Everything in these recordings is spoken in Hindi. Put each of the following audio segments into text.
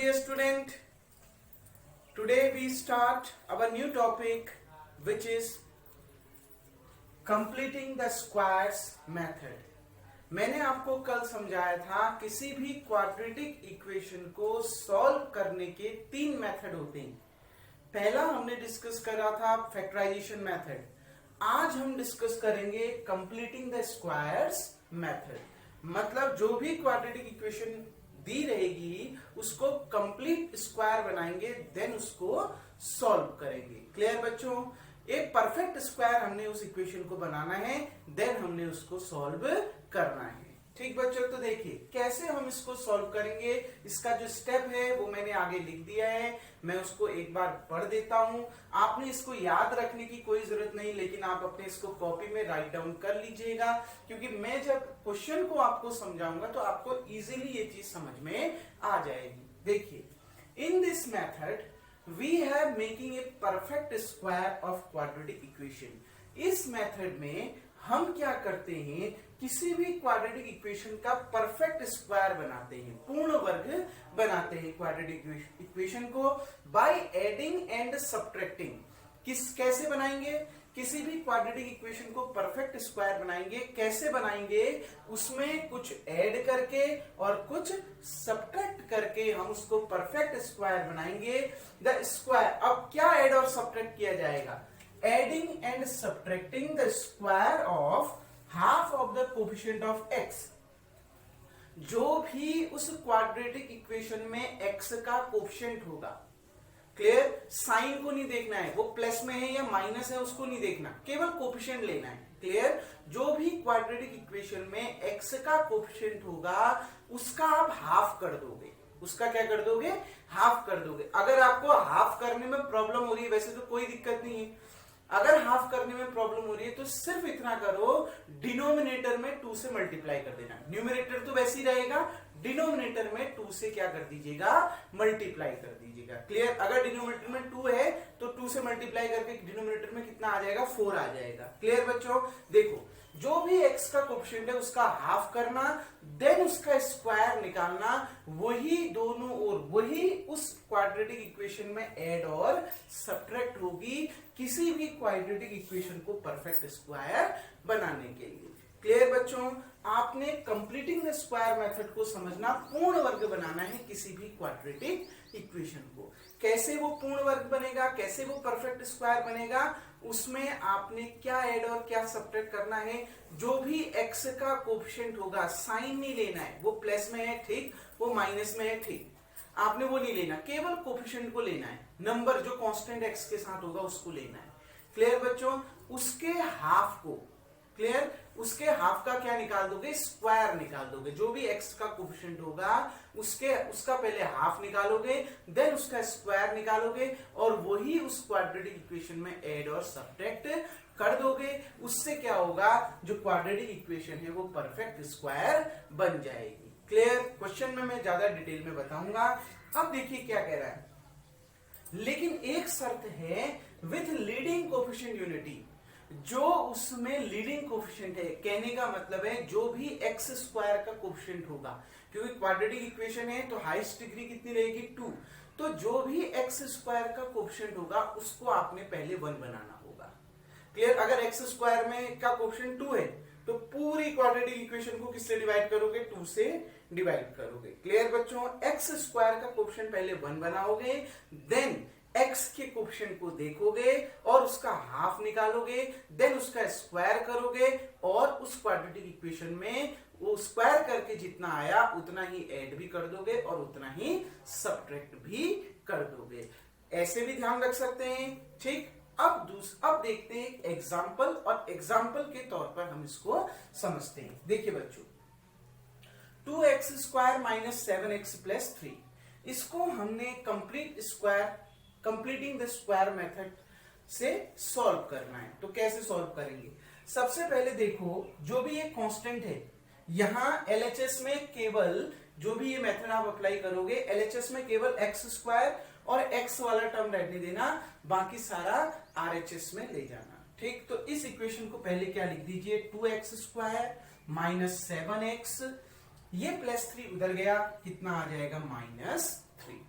dear student, today we start our new topic which is completing the squares method. मैंने आपको कल समझाया था किसी भी क्वाड्रेटिक इक्वेशन को सॉल्व करने के तीन मेथड होते हैं. पहला हमने डिस्कस करा था फैक्टराइजेशन मेथड. आज हम डिस्कस करेंगे कंप्लीटिंग द स्क्वायर्स मेथड. मतलब जो भी क्वाड्रेटिक इक्वेशन दी रहेगी उसको कंप्लीट स्क्वायर बनाएंगे, देन उसको सॉल्व करेंगे. क्लियर बच्चों? एक परफेक्ट स्क्वायर हमने उस इक्वेशन को बनाना है, देन हमने उसको सॉल्व करना है. ठीक बच्चों, तो देखिए कैसे हम इसको सॉल्व करेंगे. इसका जो स्टेप है वो मैंने आगे लिख दिया है, मैं उसको एक बार पढ़ देता हूं. आपने इसको याद रखने की कोई जरूरत नहीं, लेकिन आप अपने इसको कॉपी में राइट डाउन कर लीजिएगा, क्योंकि मैं जब क्वेश्चन को आपको समझाऊंगा तो आपको इजीली ये चीज समझ में आ जाएगी. देखिए, in this method we have making a perfect square of quadratic equation. इस मेथड में हम क्या करते हैं, किसी भी क्वाड्रेटिक इक्वेशन का परफेक्ट स्क्वायर बनाते हैं, पूर्ण वर्ग बनाते हैं क्वाड्रेटिक इक्वेशन को बाय एडिंग एंड सब्ट्रैक्टिंग. कैसे बनाएंगे? किसी भी क्वाड्रेटिक इक्वेशन को परफेक्ट स्क्वायर बनाएंगे. कैसे बनाएंगे? उसमें कुछ ऐड करके और कुछ सब्ट्रैक्ट करके हम उसको परफेक्ट स्क्वायर बनाएंगे. द स्क्वायर, अब क्या ऐड और सब्ट्रैक्ट किया जाएगा? Adding and subtracting the square of half of the coefficient of x. जो भी उस क्वाड्रेटिक इक्वेशन में x का कोफिशिएंट होगा, क्लियर, साइन को नहीं देखना है, वो प्लस में है या माइनस है उसको नहीं देखना, केवल कोफिशिएंट लेना है. क्लियर? जो भी क्वाड्रेटिक इक्वेशन में x का कोफिशिएंट होगा उसका आप हाफ कर दोगे. उसका क्या कर दोगे? हाफ कर दोगे. अगर आपको हाफ करने में प्रॉब्लम हो रही है, वैसे तो कोई दिक्कत नहीं है. अगर हाफ करने में प्रॉब्लम हो रही है तो सिर्फ इतना करो, डिनोमिनेटर में 2 से मल्टीप्लाई कर देना. न्यूमरेटर तो वैसे ही रहेगा, डिनोमिनेटर में 2 से क्या कर दीजिएगा? मल्टीप्लाई कर दीजिएगा. क्लियर? अगर डिनोमिनेटर में 2 है तो 2 से मल्टीप्लाई करके डिनोमिनेटर में कितना आ जाएगा? 4 आ जाएगा. क्लियर बच्चों? देखो, जो भी x का कोफिशिएंट है उसका हाफ करना, देन उसका स्क्वायर निकालना, वही दोनों ओर वही उस क्वाड्रेटिक इक्वेशन में ऐड और सब्ट्रैक्ट होगी किसी भी क्वाड्रेटिक इक्वेशन को परफेक्ट स्क्वायर बनाने के लिए. क्लियर बच्चों? आपने कंप्लीटिंग द स्क्वायर मेथड को समझना, पूर्ण वर्ग बनाना है किसी भी क्वाड्रेटिक इक्वेशन को. कैसे वो पूर्ण वर्ग बनेगा, कैसे वो परफेक्ट स्क्वायर बनेगा, उसमें आपने क्या ऐड और क्या सब्ट्रैक्ट करना है. जो भी x का कोफिशिएंट होगा, साइन नहीं लेना है, वो प्लस में है ठीक, वो माइनस में है ठीक, आपने वो नहीं लेना, केवल कोफिशिएंट को लेना है. नंबर जो कांस्टेंट x के साथ होगा उसको लेना है. क्लियर बच्चों? उसके हाफ को, क्लियर, उसके हाफ का क्या निकाल दोगे? स्क्वायर निकाल दोगे. जो भी x का कोफिशिएंट होगा उसका पहले हाफ निकालोगे, देन उसका स्क्वायर निकालोगे और वही उस क्वाड्रेटिक इक्वेशन में ऐड और सब्ट्रैक्ट कर दोगे. उससे क्या होगा? जो क्वाड्रेटिक इक्वेशन है वो परफेक्ट स्क्वायर बन जाएगी. क्लियर? क्वेश्चन में मैं ज्यादा डिटेल में बताऊंगा. अब देखिए क्या कह रहा है, लेकिन एक शर्त है, विथ लीडिंग कोफिशिएंट यूनिटी. जो उसमें लीडिंग कोफिशिएंट है, कहने का मतलब है जो भी x स्क्वायर का कोफिशिएंट होगा, क्योंकि क्वाड्रेटिक इक्वेशन है तो हाईएस्ट डिग्री कितनी रहेगी? 2. तो जो भी x स्क्वायर का कोफिशिएंट होगा उसको आपने पहले 1 बनाना होगा. क्लियर? अगर x स्क्वायर में का कोफिशिएंट 2 है तो पूरी क्वाड्रेटिक इक्वेशन को किससे डिवाइड करोगे? 2 से डिवाइड करोगे. क्लियर बच्चों? x स्क्वायर का कोफिशिएंट पहले 1 बनाओगे, देन x के कोफिशिएंट को देखोगे और उसका हाफ निकालोगे, देन उसका स्क्वायर करोगे और उस क्वाड्रेटिक इक्वेशन में वो स्क्वायर करके जितना आया उतना ही ऐड भी कर दोगे और उतना ही सब्ट्रैक्ट भी कर दोगे. ऐसे भी ध्यान रख सकते हैं. ठीक, अब देखते हैं एग्जाम्पल, और एग्जाम्पल के तौर पर हम इसको समझते हैं. देखिए बच्चों, 2x square minus 7x plus 3, इसको हमने कंप्लीटिंग द स्क्वायर मेथड से सॉल्व करना है. तो कैसे सॉल्व करेंगे? सबसे पहले देखो, जो भी ये कांस्टेंट है, यहां LHS में केवल जो भी ये मेथड आप अप्लाई करोगे, LHS में केवल x स्क्वायर और x वाला टर्म रहने देना, बाकी सारा RHS में ले जाना. ठीक, तो इस इक्वेशन को पहले क्या लिख दीजिए? 2x स्क्वायर माइनस 7x, ये प्लस 3 उधर गया, कितना आ जाएगा? -3.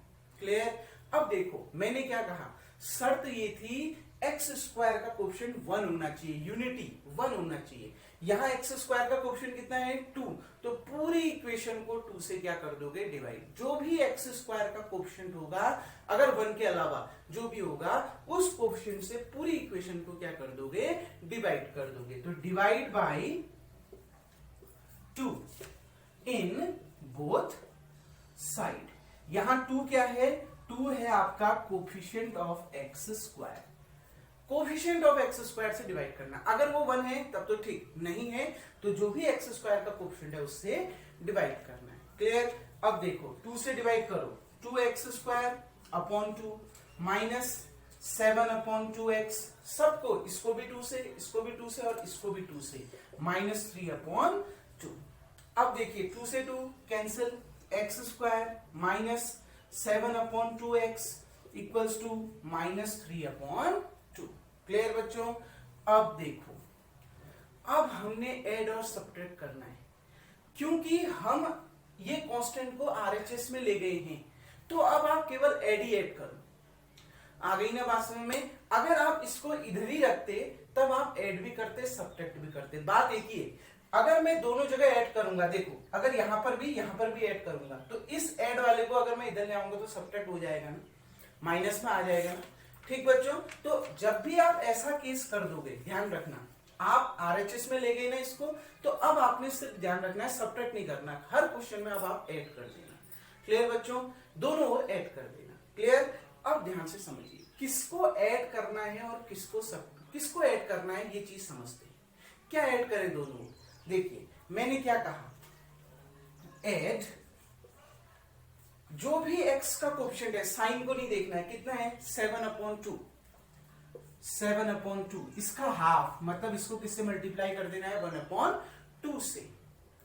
मैंने क्या कहा, शर्त ये थी एक्स स्क्वायर का कोएफिशिएंट 1 होना चाहिए, यूनिटी 1 होना चाहिए। यहाँ एक्स स्क्वायर का कोएफिशिएंट कितना है 2, तो पूरी इक्वेशन को 2 से क्या कर दोगे डिवाइड। जो भी एक्स स्क्वायर का कोएफिशिएंट होगा, अगर 1 के अलावा जो भी होगा, उस कोएफिशिएंट से पूरी इक्वेशन को क्या कर दोगे डिवाइड कर दोगे। तो divide by 2 in both side. यहां 2 क्या है, 2 है आपका coefficient of x square. Coefficient of x square से डिवाइड करना, अगर वो 1 है तब तो ठीक, नहीं है तो जो भी एक्स स्क्वायर का कोफिशिएंट है उससे डिवाइड करना है। क्लियर। अब देखो 2 से डिवाइड करो, 2x square upon 2 minus 7 upon 2x, सबको, इसको भी 2 से, इसको भी 2 से और इसको भी 2 से, माइनस 3 अपॉन 2। अब देखिए 2 से 2 cancel, x square minus 7 upon 2x equals to minus 3 upon 2। Clear बच्चों। अब देखो, अब हमने ऐड और सब्ट्रैक्ट करना है, क्योंकि हम ये कांस्टेंट को आरएचएस में ले गए हैं, तो अब आप केवल ऐड ही ऐड करो। आ गई ना बात समझ में। अगर आप इसको इधर ही रखते तब आप ऐड भी करते सब्ट्रैक्ट भी करते, बात एक ही है। अगर मैं दोनों जगह ऐड करूंगा, देखो अगर यहां पर भी ऐड करूंगा, तो इस ऐड वाले को अगर मैं इधर ले आऊंगा तो सब्ट्रैक्ट हो जाएगा ना, माइनस में आ जाएगा ना। ठीक बच्चों, तो जब भी आप ऐसा केस कर दोगे, ध्यान रखना, आप आरएचएस में ले गए ना इसको, तो अब आपने सिर्फ ध्यान रखना है, सब्ट्रैक्ट नहीं करना। हर क्वेश्चन में अब आप ऐड कर देना। क्लियर बच्चों, दोनों ओर ऐड कर देना। क्लियर। अब ध्यान से समझिए, किसको ऐड करना है और किसको ऐड करना है, ये चीज समझते हैं। क्या ऐड करें दोनों? देखिए मैंने क्या कहा, ऐड जो भी x का कोएफिशिएंट है, साइन को नहीं देखना है, कितना है 7 अपॉन 2, 7 अपॉन 2, इसका हाफ, मतलब इसको किससे मल्टीप्लाई कर देना है 1 अपॉन 2 से।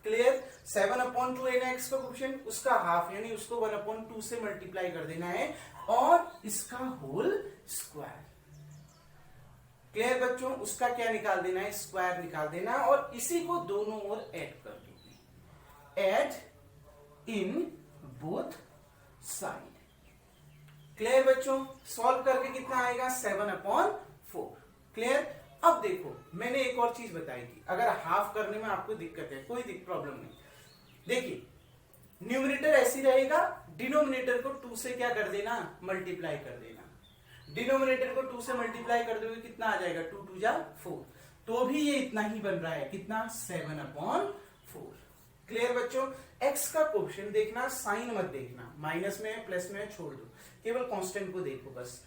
क्लियर। 7 अपॉन 2 है ना x का कोएफिशिएंट, उसका हाफ यानी उसको 1 अपॉन 2 से मल्टीप्लाई कर देना है और इसका होल स्क्वायर। क्लियर बच्चों, उसका क्या निकाल देना है, स्क्वायर निकाल देना, और इसी को दोनों ओर ऐड कर दोगे, add in both side. Clear बच्चों। सॉल्व करके कितना आएगा 7 अपॉन 4। क्लियर। अब देखो मैंने एक और चीज बताई थी, अगर हाफ करने में आपको दिक्कत है, कोई प्रॉब्लम नहीं। देखिए न्यूमरेटर ऐसी रहेगा, डिनोमिनेटर को 2 से क्या कर देना, मल्टीप्लाई कर देना। डिनोमिनेटर को 2 से मल्टीप्लाई कर दोगे, कितना आ जाएगा 2 2 जा 4, तो भी ये इतना ही बन रहा है, कितना 7 अपॉन 4। क्लियर बच्चों। x का कोएफिशिएंट देखना, साइन मत देखना, माइनस में है प्लस में है छोड़ दो, केवल कांस्टेंट को देखो बस।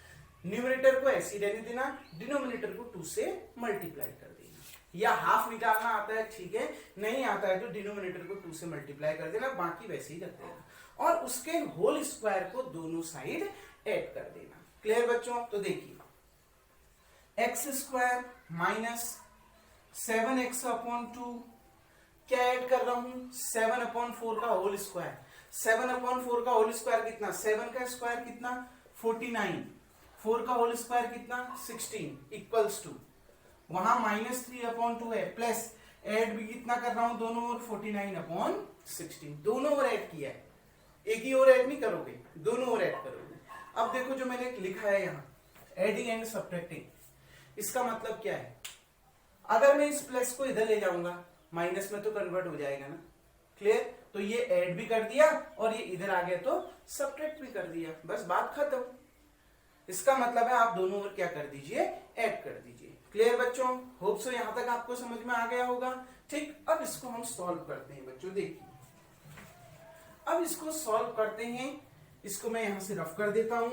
न्यूमरेटर को ऐसे ही रहने देना, डिनोमिनेटर को 2 से मल्टीप्लाई कर देना। या हाफ निकालना आता है ठीक है, नहीं आता है तो डिनोमिनेटर को 2 से मल्टीप्लाई कर देना, बाकी वैसे ही रख देना, और उसके होल स्क्वायर को दोनों साइड ऐड कर देना। क्लियर बच्चों। तो देखिए x square minus 7x upon 2, क्या ऐड कर रहा हूं 7 अपॉन 4 का होल स्क्वायर। 7 अपॉन 4 का होल स्क्वायर कितना, 7 का स्क्वायर कितना 49, 4 का होल स्क्वायर कितना 16 इक्वल्स टू, वहां माइनस 3 अपॉन 2 है, प्लस ऐड भी कितना कर रहा हूं दोनों ओर 49 अपॉन 16, दोनों ओर ऐड किया है, एक ही ओर ऐड नहीं करोगे, दोनों ओर ऐड करोगे। अब देखो जो मैंने लिखा है यहाँ, एडिंग एंड सब्ट्रैक्टिंग, इसका मतलब क्या है, अगर मैं इस प्लस को इधर ले जाऊंगा माइनस में तो कन्वर्ट हो जाएगा ना। क्लियर। तो ये ऐड भी कर दिया और ये इधर आ गया तो सब्ट्रैक्ट भी कर दिया, बस बात खत्म। इसका मतलब है आप दोनों ओर क्या कर दीजिए, ऐड कर दीजिए। क्लियर बच्चों, होप सो यहां तक आपको समझ में आ गया होगा। ठीक, अब इसको हम सॉल्व करते हैं बच्चों। देखिए अब इसको सॉल्व करते हैं, इसको मैं यहां से रफ कर देता हूं,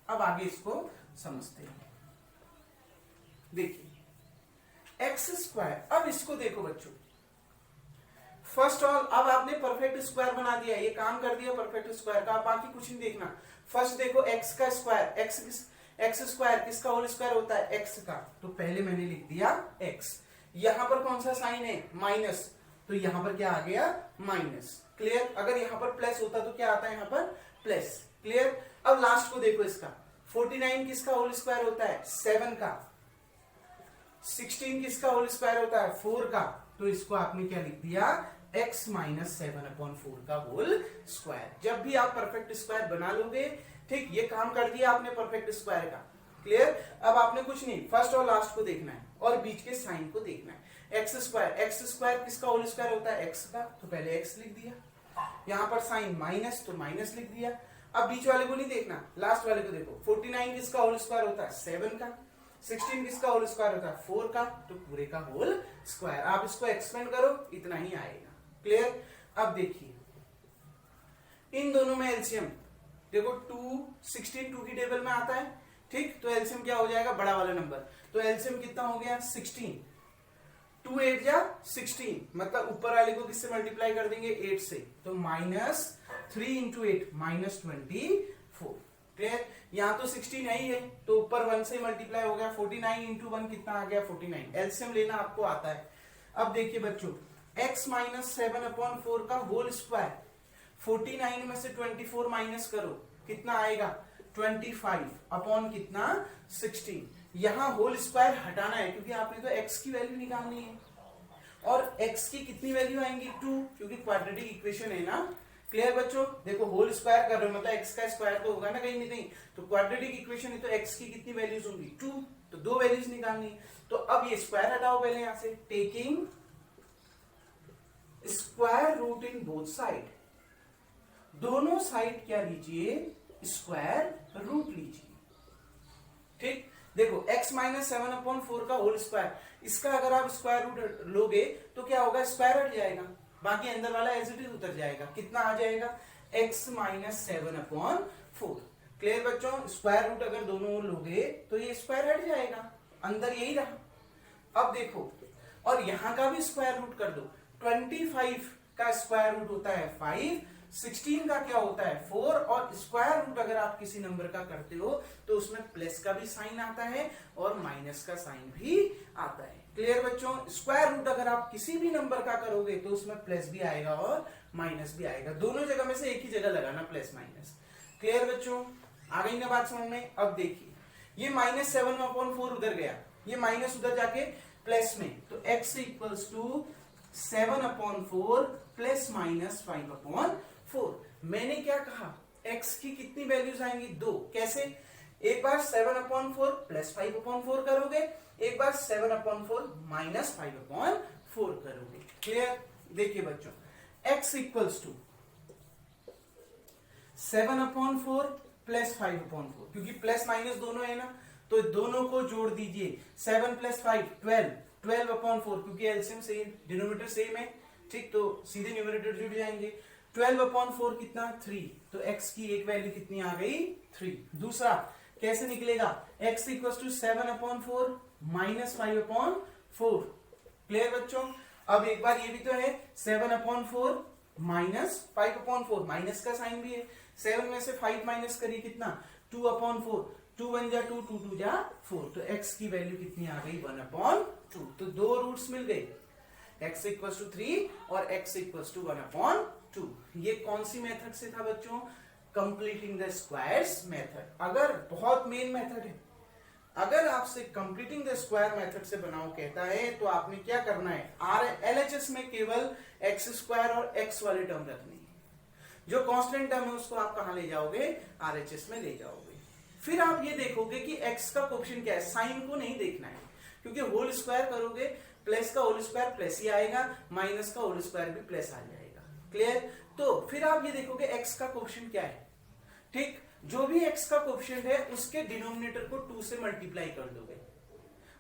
अब आगे इसको समझते हैं। देखिए एक्स स्क्वायर, अब इसको देखो बच्चों, फर्स्ट ऑल अब आपने परफेक्ट स्क्वायर बना दिया, ये काम कर दिया परफेक्ट स्क्वायर का, बाकी कुछ नहीं देखना। फर्स्ट देखो एक्स का स्क्वायर, एक्स स्क्वायर किसका होल स्क्वायर होता है, एक्स का, तो पहले मैंने लिख दिया एक्स। यहां पर कौन सा साइन है, माइनस, तो यहां पर क्या आ गया माइनस। क्लियर। अगर यहां पर प्लस होता तो क्या आता है यहाँ पर प्लस। क्लियर। अब लास्ट को देखो, इसका 49 किसका होल स्क्वायर होता है 7 का, 16 किसका होल स्क्वायर होता है 4 का, तो इसको आपने क्या लिख दिया x माइनस 7/4 का होल स्क्वायर। जब भी आप परफेक्ट स्क्वायर बना लोगे, ठीक, ये काम कर दिया आपने परफेक्ट स्क्वायर का। क्लियर? अब आपने कुछ नहीं, फर्स्ट और लास्ट को देखना है और बीच के साइन को देखना है। एक्स स्क्वायर किसका होल स्क्वायर होता है? एक्स का, तो पहले एक्स लिख दिया, यहां पर साइन माइनस तो माइनस लिख दिया। अब बीच वाले को नहीं देखना, लास्ट वाले को देखो। 49 किसका होल स्क्वायर होता है? 7 का। 16 किसका होल स्क्वायर होता है? 4 का, तो पूरे का होल स्क्वायर। आप इसको एक्सपेंड करो, इतना ही आएगा। क्लियर? अब देखिए इन दोनों में एलसीएम देखो, 2 16 2 की टेबल में आता है, ठीक, तो एलसीएम क्या हो जाएगा? बड़ा वाला नंबर, तो एलसीएम कितना हो गया? 16। 2 8 जा 16, मतलब ऊपर वाले को किससे मल्टीप्लाई कर देंगे? 8 से, तो -3 इंटू 8 -24। क्लियर? यहाँ तो 16 है ही है, तो ऊपर 1 से मल्टीप्लाई हो गया। 49 इंटू 1 कितना आ गया? 49। एलसीएम लेना आपको आता है। अब देखिए बच्चों, x माइनस 7/4 का होल स्क्वायर, 49 में से 24 माइनस करो, कितना आएगा? 25 अपॉन कितना? 16। यहां होल स्क्वायर हटाना है क्योंकि आपने तो x की वैल्यू निकालनी है, और x की कितनी वैल्यू आएंगी? 2, क्योंकि क्वाड्रेटिक इक्वेशन है ना। क्लियर बच्चों? देखो होल स्क्वायर कर रहे हो, मतलब x का स्क्वायर तो होगा ना कहीं नहीं कहीं, तो क्वाड्रेटिक इक्वेशन है तो x की कितनी वैल्यूज होंगी? 2, तो 2 वैल्यूज निकालनी है। तो अब ये स्क्वायर हटाओ पहले यहां से, taking square root in both side, दोनों साइड क्या लीजिए? स्क्वायर रूट लीजिए। ठीक, देखो x माइनस 7/4 का होल स्क्वायर, इसका अगर आप स्क्वायर रूट लोगे तो क्या होगा? स्क्वायर हट जाएगा, बाकी अंदर वाला एज इट इज उतर जाएगा। कितना आ जाएगा? x minus 7/4। क्लियर बच्चों? स्क्वायर रूट अगर दोनों लोगे तो ये स्क्वायर हट जाएगा, अंदर यही रहा। अब देखो, और यहां का भी स्क्वायर रूट कर दो। 25 का स्क्वायर रूट होता है 5, 16 का क्या होता है? 4, और स्क्वायर रूट अगर आप किसी नंबर का करते हो तो उसमें प्लस का भी साइन आता है और माइनस का साइन भी आता है। क्लियर बच्चों? स्क्वायर रूट अगर आप किसी भी नंबर का करोगे तो उसमें प्लस भी आएगा और माइनस भी आएगा, दोनों जगह में से एक ही जगह लगाना प्लस माइनस। क्लियर बच्चों? आ गई ना बात समझ में? अब देखिए ये -7/4 उधर गया, ये माइनस उधर जाके प्लस में, तो x equals to 7/4 plus minus 5/4। मैंने क्या कहा? x की कितनी वैल्यूज आएंगी? 2। कैसे? एक बार 7/4 प्लस 5/4 करोगे, एक बार 7/4 माइनस 5/4 करोगे। क्लियर? देखिए बच्चों, x इक्वल्स टू 7/4 प्लस 5/4, क्योंकि प्लस माइनस दोनों है ना, तो दोनों को जोड़ दीजिए। 7 प्लस 5 12, 12/4, क्योंकि एलसीएम सेम, डिनोमिनेटर सेम है, ठीक, तो सीधे न्यूमरेटर जुड़ जाएंगे। 12/4 कितना? 3, तो x की एक वैल्यू कितनी आ गई? 3। दूसरा कैसे निकलेगा? x equals to 7/4 minus 5/4। Clear बच्चों? अब एक बार ये भी तो है, 7/4 माइनस 5/4, माइनस का साइन भी है। 7 में से 5 माइनस करिए, कितना? 2/4, 2 1 जा 2, 2 2 जा 4, तो x की वैल्यू कितनी आ गई? 1/2। तो दो रूट्स मिल गए, x इक्वल्स टू 3 और x इक्वल्स टू 1/2। ये कौन सी मेथड से था बच्चों? Completing the squares method. अगर बहुत मेन मेथड है, अगर आपसे कंप्लीटिंग द स्क्वायर मेथड से बनाओ कहता है तो आपने क्या करना है? एलएचएस में केवल x स्क्वायर और x वाले टर्म रखनी है, जो कांस्टेंट टर्म है उसको आप कहां ले जाओगे? आरएचएस में ले जाओगे। फिर आप ये देखोगे कि x का कोएफिशिएंट क्या है, साइन को नहीं देखना है, क्योंकि होल स्क्वायर करोगे, प्लस का होल स्क्वायर प्लस ही आएगा, माइनस का होल स्क्वायर भी प्लस आ जाएगा। क्लियर? तो फिर आप ये देखोगे x का कोएफिशिएंट क्या है, ठीक, जो भी x का कोएफिशिएंट है उसके डिनोमिनेटर को 2 से मल्टीप्लाई कर दोगे।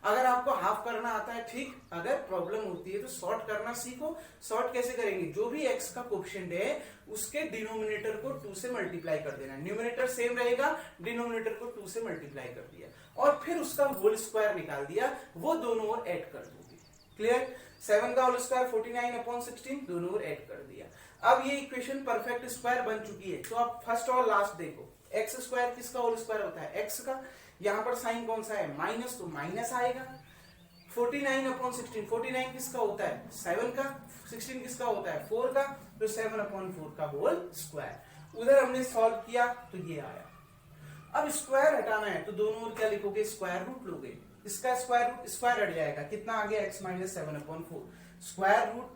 अगर आपको हाफ करना आता है, ठीक, अगर प्रॉब्लम होती है तो सॉर्ट करना सीखो। सॉर्ट कैसे करेंगे? जो भी x का कोएफिशिएंट है उसके डिनोमिनेटर को 2 से मल्टीप्लाई कर देना, न्यूमरेटर सेम रहेगा, डिनोमिनेटर को 2 से मल्टीप्लाई कर दिया और फिर उसका होल स्क्वायर निकाल दिया, वो दोनों ओर ऐड कर दोगे। क्लियर? 7 का होल स्क्वायर 49/16, दोनों ओर ऐड कर दिया। अब ये इक्वेशन परफेक्ट स्क्वायर बन चुकी है, तो आप फर्स्ट और लास्ट देखो। एक्स स्क्वायर किसका होल स्क्वायर होता है? एक्स का। यहां पर साइन कौन सा है? माइनस, तो माइनस आएगा। 49/16, 49 किसका होता है? 7 का। 16 किसका होता है? 4 का, तो 7/4 का होल स्क्वायर। उधर हमने सॉल्व किया तो ये आया। अब स्क्वायर हटाना है तो दोनों ओर क्या लिखोगे? स्क्वायर रूट लोगे। इसका स्क्वायर रूट स्क्वायर हट जाएगा, कितना आ गया? x minus 7/4। स्क्वायर रूट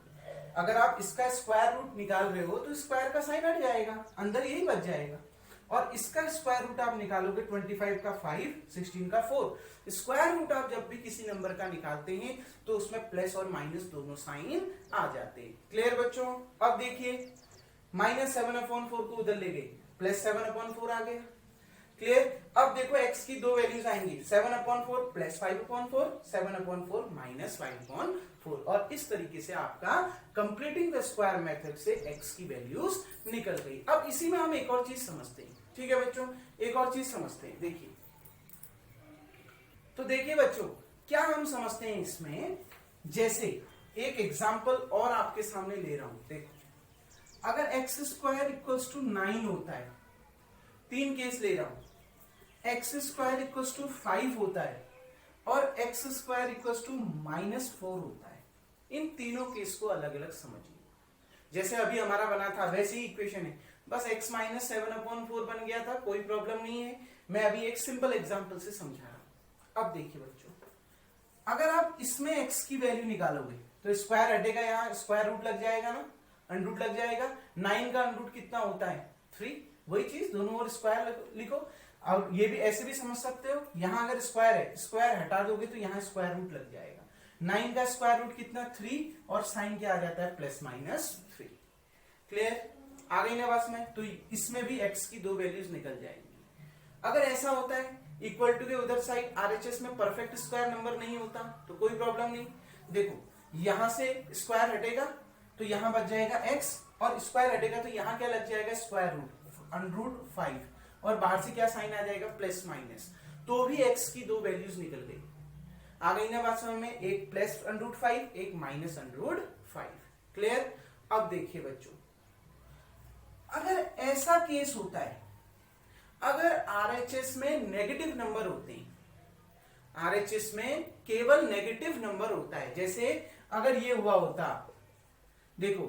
अगर आप इसका स्क्वायर रूट निकाल रहे हो तो स्क्वायर का साइन हट जाएगा, अंदर यही बच जाएगा। और इसका स्क्वायर रूट आप निकालोगे 25 का 5, 16 का 4। स्क्वायर रूट आप जब भी किसी नंबर का निकालते हैं तो उसमें प्लस और माइनस दोनों साइन आ जाते हैं। क्लियर बच्चों? अब देखिए -7/4 को उधर ले गए, +7/4 आ गया। क्लियर? अब देखो x की दो वैल्यूज आएंगी, 7/4 +5/4, 7/4 -5/4। और इस तरीके से आपका कंप्लीटिंग द स्क्वायर मेथड से x की वैल्यूज निकल गई। अब इसी में हम एक और चीज समझते हैं। ठीक है बच्चों, एक और चीज समझते हैं। देखिए, तो देखिए बच्चों, क्या हम समझते हैं इसमें, जैसे एक एग्जाम्पल और आपके सामने ले रहा हूं। देखो, अगर x² = 9 होता है, 3 केस ले रहा हूं, x² = 5 होता है और x² = -4 होता है। इन तीनों केस को अलग अलग समझिए। जैसे अभी हमारा बना था वैसी ही इक्वेशन है, बस x - 7/4 बन गया था, कोई प्रॉब्लम नहीं है। मैं अभी एक सिंपल एग्जांपल से समझा रहा हूं। अब देखिए बच्चों, अगर आप इसमें x की वैल्यू निकालोगे तो स्क्वायर हटेगा, यहाँ स्क्वायर रूट लग जाएगा ना, अंडरूट लग जाएगा। 9 का अंडरूट कितना होता है? 3। वही चीज दोनों ओर स्क्वायर लिखो। और ये भी ऐसे भी समझ सकते हो, यहां अगर स्क्वायर है, स्क्वायर हटा दोगे तो यहाँ स्क्वायर रूट लग जाएगा। 9 का स्क्वायर रूट कितना? 3। और साइन क्या आ जाता है? +-3। क्लियर? आ गई ना बात में? तो इसमें भी x की दो वैल्यूज निकल जाएंगी। अगर ऐसा होता है इक्वल टू के उधर साइड RHS में परफेक्ट स्क्वायर नंबर नहीं होता तो कोई प्रॉब्लम नहीं। देखो, यहां से स्क्वायर हटेगा तो यहां बच जाएगा x, और स्क्वायर हटेगा तो यहां क्या लग जाएगा? Square root, √5। और बाहर से क्या साइन आ जाएगा? +-। तो भी x की दो वैल्यूज निकल गई। आ गई ना बात समझ में? एक +√5, एक -√5। क्लियर? अब देखिए बच्चों, अगर ऐसा केस होता है, अगर RHS में नेगेटिव नंबर होते हैं, RHS में केवल नेगेटिव नंबर होता है, जैसे अगर ये हुआ होता, देखो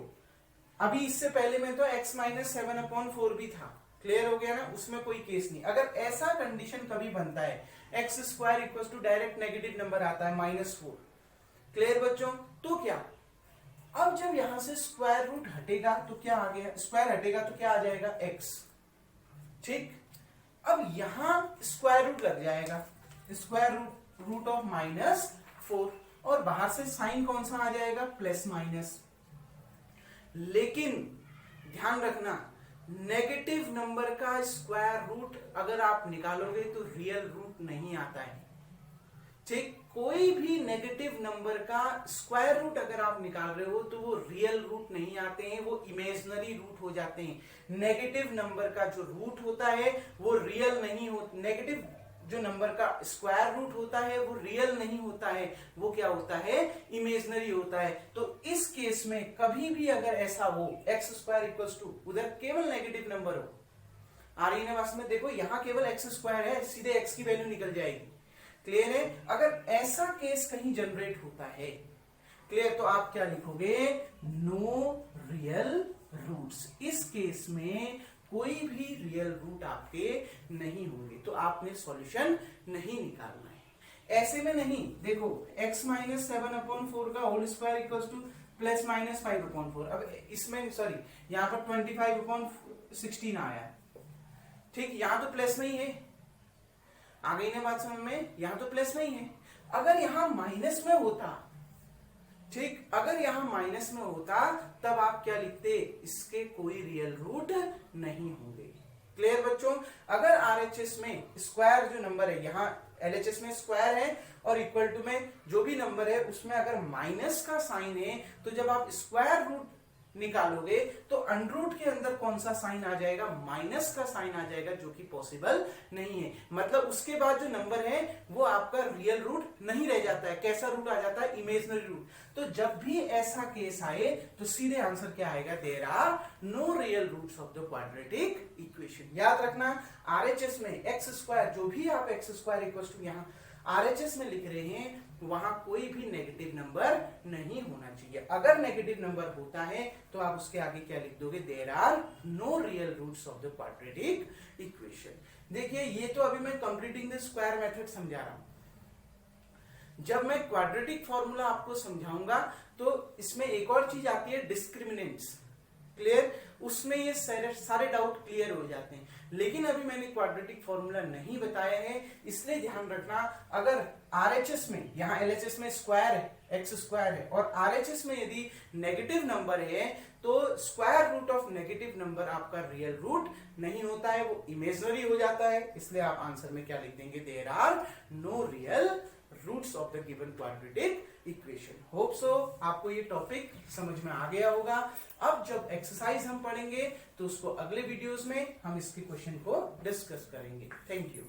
अभी इससे पहले में तो x - 7/4 भी था। क्लियर हो गया ना? उसमें कोई केस नहीं। अगर ऐसा कंडीशन कभी बनता है, x² डायरेक्ट नेगेटिव नंबर आता है -4। क्लियर बच्चों? तो क्या, अब जब यहां से स्क्वायर रूट हटेगा तो क्या आ गया? स्क्वायर हटेगा तो क्या आ जाएगा? x। ठीक, अब यहां स्क्वायर रूट लग जाएगा, स्क्वायर रूट ऑफ -4, और बाहर से साइन कौन सा आ जाएगा? +-। लेकिन ध्यान रखना, नेगेटिव नंबर का स्क्वायर रूट अगर आप निकालोगे तो रियल रूट नहीं आता है। ठीक, कोई भी नेगेटिव नंबर का स्क्वायर रूट अगर आप निकाल रहे हो तो वो रियल रूट नहीं आते हैं, वो इमेजिनरी रूट हो जाते हैं। नेगेटिव नंबर का जो रूट होता है वो रियल नहीं होता, नेगेटिव जो नंबर का स्क्वायर रूट होता है वो रियल नहीं होता है, वो क्या होता है? इमेजिनरी होता है। तो इस केस में कभी भी अगर ऐसा हो, x² उधर केवल नेगेटिव नंबर हो, आ रही है बात में? देखो यहां केवल x² है, सीधे x की वैल्यू निकल जाएगी। क्लियर है? अगर ऐसा केस कहीं जनरेट होता है, क्लियर, तो आप क्या लिखोगे? No real roots. इस केस में कोई भी रियल रूट आपके नहीं होंगे, तो आपने सॉल्यूशन नहीं निकालना है। ऐसे में नहीं, देखो x - 7/4 का होल स्क्वायर = +-5/4। अब इसमें सॉरी, यहां पर 25/16 आया। ठीक, यहां तो प्लस नहीं है, आ गई ना बात समझ में? यहां तो प्लस नहीं है। अगर यहां माइनस में होता, ठीक, अगर यहां माइनस में होता तब आप क्या लिखते? इसके कोई रियल रूट नहीं होंगे। क्लियर बच्चों? अगर RHS में स्क्वायर जो नंबर है, यहां LHS में स्क्वायर है और इक्वल टू में जो भी नंबर है उसमें अगर माइनस का साइन है तो जब आप स्क्वायर रूट निकालोगे तो अंडरूट के अंदर कौन सा साइन आ जाएगा? माइनस का साइन आ जाएगा, जो कि पॉसिबल नहीं है। मतलब उसके बाद जो नंबर है वो आपका रियल रूट नहीं रह जाता है। कैसा रूट आ जाता है? Imaginary root. तो जब भी ऐसा केस आए तो सीधे आंसर क्या आएगा? There are no real roots of the quadratic equation. याद रखना, RHS में x², जो भी आप x² यहां RHS में लिख रहे हैं, वहां कोई भी नेगेटिव नंबर नहीं होना चाहिए। अगर नेगेटिव नंबर होता है तो आप उसके आगे क्या लिख दोगे? There are no real roots of the quadratic equation. देखिए, ये तो अभी मैं कंप्लीटिंग द स्क्वायर मेथड समझा रहा हूं। जब मैं क्वाड्रेटिक फॉर्मूला आपको समझाऊंगा तो इसमें एक और चीज आती है, डिस्क्रिमिनेंट्स। क्लियर? उसमें ये सारे डाउट क्लियर हो जाते हैं। लेकिन अभी मैंने क्वाड्रेटिक फॉर्मूला नहीं बताया है, इसलिए ध्यान रखना, अगर आरएचएस में, यहाँ एलएचएस में स्क्वायर है, एक्स स्क्वायर है, और आरएचएस में यदि नेगेटिव नंबर है तो square root of negative number आपका रियल रूट नहीं होता है, वो इमेजिनरी हो जाता है। इसलिए आप आंसर में क्या लिख देंगे, there are no real roots of the given quadratic equation. Hope so आपको ये टॉपिक समझ में आ गया होगा। अब जब एक्सरसाइज हम पढ़ेंगे तो उसको अगले वीडियोस में हम इसके क्वेश्चन को डिस्कस करेंगे। Thank you.